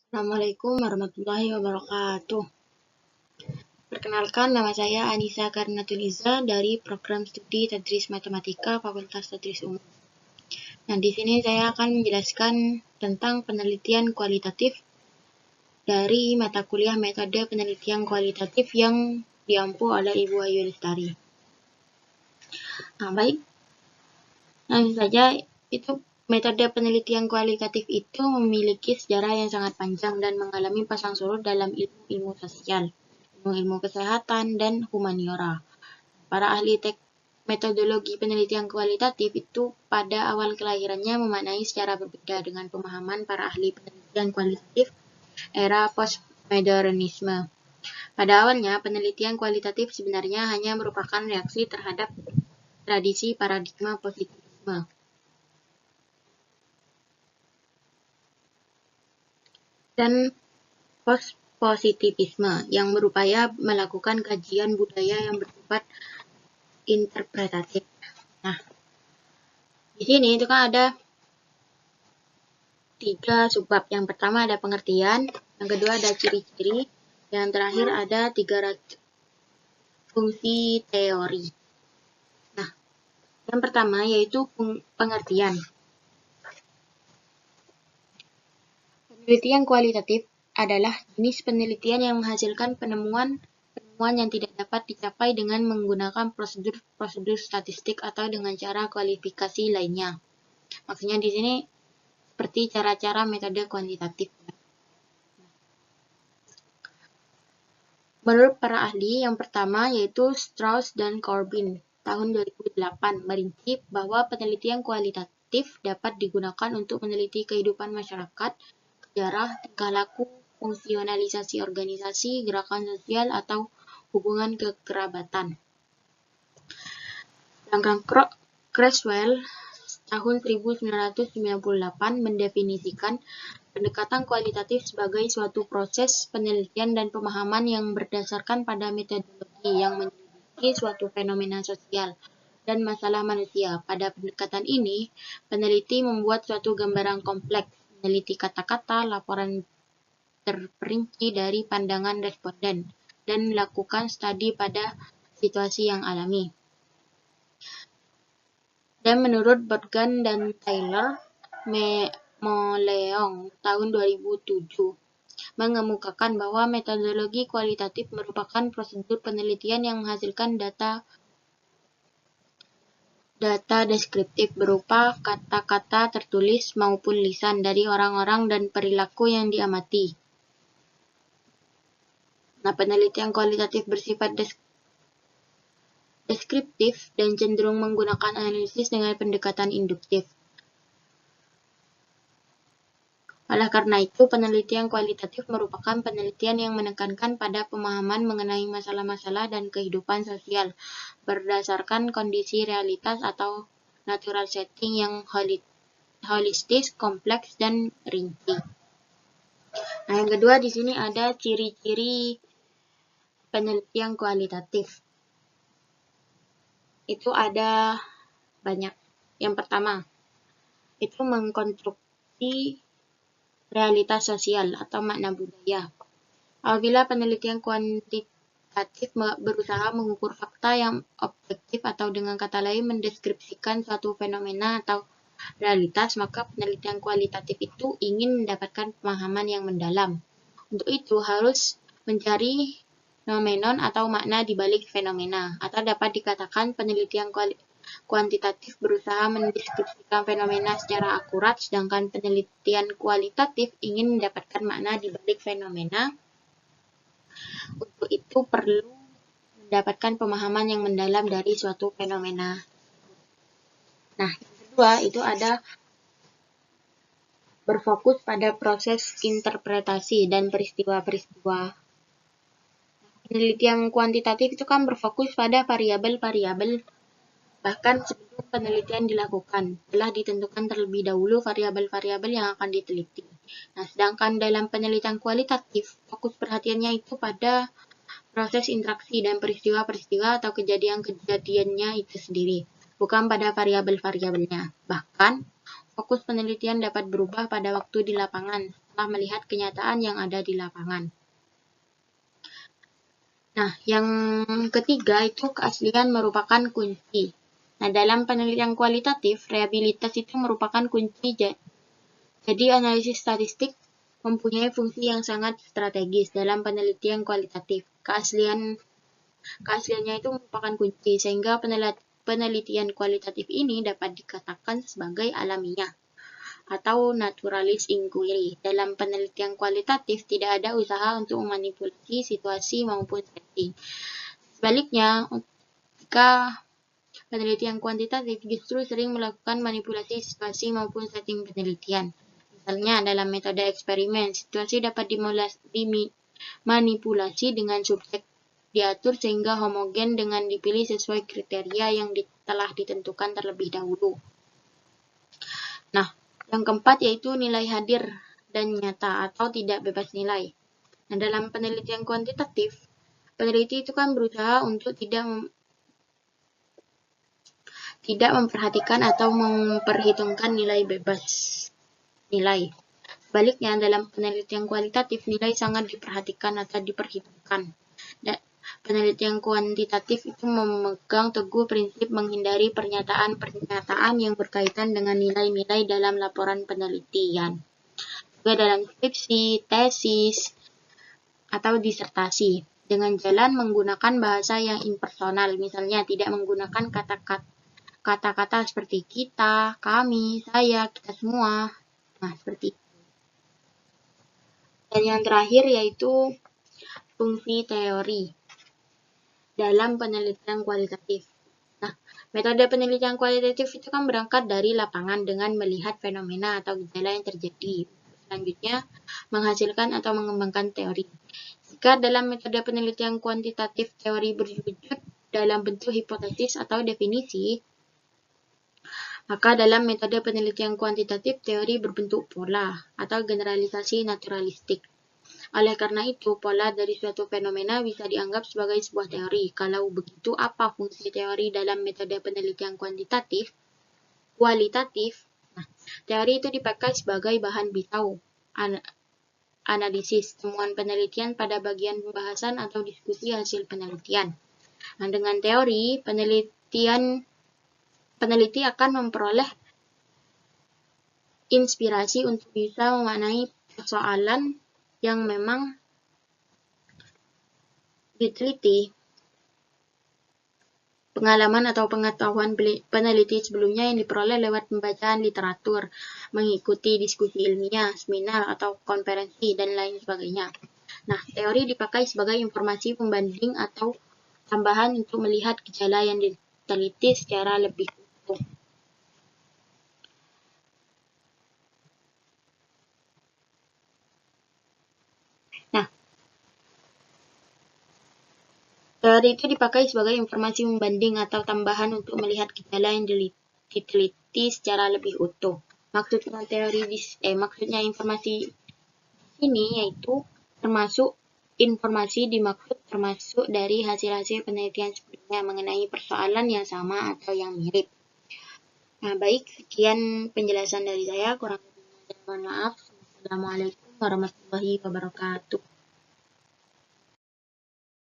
Assalamualaikum warahmatullahi wabarakatuh. Perkenalkan, nama saya Anissa Karnatuliza dari Program Studi Tadris Matematika Fakultas Tadris Umum. Nah, di sini saya akan menjelaskan tentang penelitian kualitatif dari mata kuliah metode penelitian kualitatif yang diampu oleh Ibu Ayu Lestari. Nah, baik. Langsung saja, itu metode penelitian kualitatif itu memiliki sejarah yang sangat panjang dan mengalami pasang surut dalam ilmu sosial, ilmu kesehatan, dan humaniora. Para ahli metodologi penelitian kualitatif itu pada awal kelahirannya memaknai secara berbeda dengan pemahaman para ahli penelitian kualitatif era postmodernisme. Pada awalnya, penelitian kualitatif sebenarnya hanya merupakan reaksi terhadap tradisi paradigma positivisme. Dan post-positivisme yang berupaya melakukan kajian budaya yang bersifat interpretatif. Nah, di sini itu kan ada 3 subbab. Yang pertama ada pengertian, yang kedua ada ciri-ciri, yang terakhir ada 3 fungsi teori. Nah, yang pertama yaitu pengertian. Penelitian kualitatif adalah jenis penelitian yang menghasilkan penemuan yang tidak dapat dicapai dengan menggunakan prosedur statistik atau dengan cara kualifikasi lainnya. Maksudnya di sini seperti cara-cara metode kuantitatif. Menurut para ahli, yang pertama yaitu Strauss dan Corbin tahun 2008 merinci bahwa penelitian kualitatif dapat digunakan untuk meneliti kehidupan masyarakat, sejarah, tingkah laku, fungsionalisasi organisasi, gerakan sosial, atau hubungan kekerabatan. Sedangkan Creswell tahun 1998 mendefinisikan pendekatan kualitatif sebagai suatu proses penelitian dan pemahaman yang berdasarkan pada metodologi yang menyelidiki suatu fenomena sosial dan masalah manusia. Pada pendekatan ini, peneliti membuat suatu gambaran kompleks, meneliti kata-kata, laporan terperinci dari pandangan responden, dan melakukan studi pada situasi yang alami. Dan menurut Botgan dan Taylor, Moleong tahun 2007 mengemukakan bahwa metodologi kualitatif merupakan prosedur penelitian yang menghasilkan data deskriptif berupa kata-kata tertulis maupun lisan dari orang-orang dan perilaku yang diamati. Nah, penelitian kualitatif bersifat deskriptif dan cenderung menggunakan analisis dengan pendekatan induktif. Oleh karena itu, penelitian kualitatif merupakan penelitian yang menekankan pada pemahaman mengenai masalah-masalah dan kehidupan sosial berdasarkan kondisi realitas atau natural setting yang holistis, kompleks, dan rinci. Nah, yang kedua di sini ada ciri-ciri penelitian kualitatif. Itu ada banyak. Yang pertama, itu mengkonstruksi realitas sosial atau makna budaya. Apabila penelitian kuantitatif berusaha mengukur fakta yang objektif atau dengan kata lain mendeskripsikan suatu fenomena atau realitas, maka penelitian kualitatif itu ingin mendapatkan pemahaman yang mendalam. Untuk itu harus mencari fenomenon atau makna di balik fenomena, atau dapat dikatakan penelitian kuantitatif berusaha mendeskripsikan fenomena secara akurat, sedangkan penelitian kualitatif ingin mendapatkan makna di balik fenomena. Untuk itu perlu mendapatkan pemahaman yang mendalam dari suatu fenomena. Nah, yang kedua itu ada berfokus pada proses interpretasi dan peristiwa-peristiwa. Penelitian kuantitatif itu kan berfokus pada variabel-variabel. Bahkan sebelum penelitian dilakukan, telah ditentukan terlebih dahulu variabel-variabel yang akan diteliti. Nah, sedangkan dalam penelitian kualitatif, fokus perhatiannya itu pada proses interaksi dan peristiwa-peristiwa atau kejadian-kejadiannya itu sendiri, bukan pada variabel-variabelnya. Bahkan, fokus penelitian dapat berubah pada waktu di lapangan, setelah melihat kenyataan yang ada di lapangan. Nah, yang ketiga itu keaslian merupakan kunci. Nah, dalam penelitian kualitatif, reliabilitas itu merupakan kunci. Jadi, analisis statistik mempunyai fungsi yang sangat strategis dalam penelitian kualitatif. Keasliannya itu merupakan kunci, sehingga penelitian kualitatif ini dapat dikatakan sebagai alamiah atau naturalist inquiry. Dalam penelitian kualitatif tidak ada usaha untuk memanipulasi situasi maupun setting. Sebaliknya, jika penelitian kuantitatif justru sering melakukan manipulasi situasi maupun setting penelitian. Misalnya, dalam metode eksperimen, situasi dapat dimanipulasi dengan subjek diatur sehingga homogen dengan dipilih sesuai kriteria yang telah ditentukan terlebih dahulu. Nah, yang keempat yaitu nilai hadir dan nyata atau tidak bebas nilai. Nah, dalam penelitian kuantitatif, peneliti itu kan berusaha untuk tidak memperhatikan atau memperhitungkan nilai bebas nilai. Sebaliknya, dalam penelitian kualitatif, nilai sangat diperhatikan atau diperhitungkan. Penelitian kuantitatif itu memegang teguh prinsip menghindari pernyataan-pernyataan yang berkaitan dengan nilai-nilai dalam laporan penelitian. Juga dalam skripsi, tesis, atau disertasi. Dengan jalan menggunakan bahasa yang impersonal, misalnya tidak menggunakan kata-kata seperti kita, kami, saya, kita semua. Nah, seperti itu. Dan yang terakhir yaitu fungsi teori dalam penelitian kualitatif. Nah, metode penelitian kualitatif itu kan berangkat dari lapangan dengan melihat fenomena atau gejala yang terjadi. Selanjutnya, menghasilkan atau mengembangkan teori. Jika dalam metode penelitian kuantitatif teori berwujud dalam bentuk hipotesis atau definisi, maka dalam metode penelitian kuantitatif teori berbentuk pola atau generalisasi naturalistik. Oleh karena itu, pola dari suatu fenomena bisa dianggap sebagai sebuah teori. Kalau begitu, apa fungsi teori dalam metode penelitian kualitatif? Nah, teori itu dipakai sebagai bahan pisau, analisis, temuan penelitian pada bagian pembahasan atau diskusi hasil penelitian. Nah, dengan teori, peneliti akan memperoleh inspirasi untuk bisa memaknai persoalan yang memang diteliti. Pengalaman atau pengetahuan peneliti sebelumnya yang diperoleh lewat pembacaan literatur, mengikuti diskusi ilmiah, seminar, atau konferensi, dan lain sebagainya. Nah, teori dipakai sebagai informasi pembanding atau tambahan untuk melihat gejala yang diteliti secara lebih utuh. Nah, teori itu dipakai sebagai informasi pembanding atau tambahan untuk melihat gejala yang diteliti secara lebih utuh. Maksudnya informasi ini yaitu termasuk informasi dimaksud termasuk dari hasil-hasil penelitian sebelumnya mengenai persoalan yang sama atau yang mirip. Nah, baik, sekian penjelasan dari saya. Kurang lebihnya mohon maaf. Assalamualaikum warahmatullahi wabarakatuh.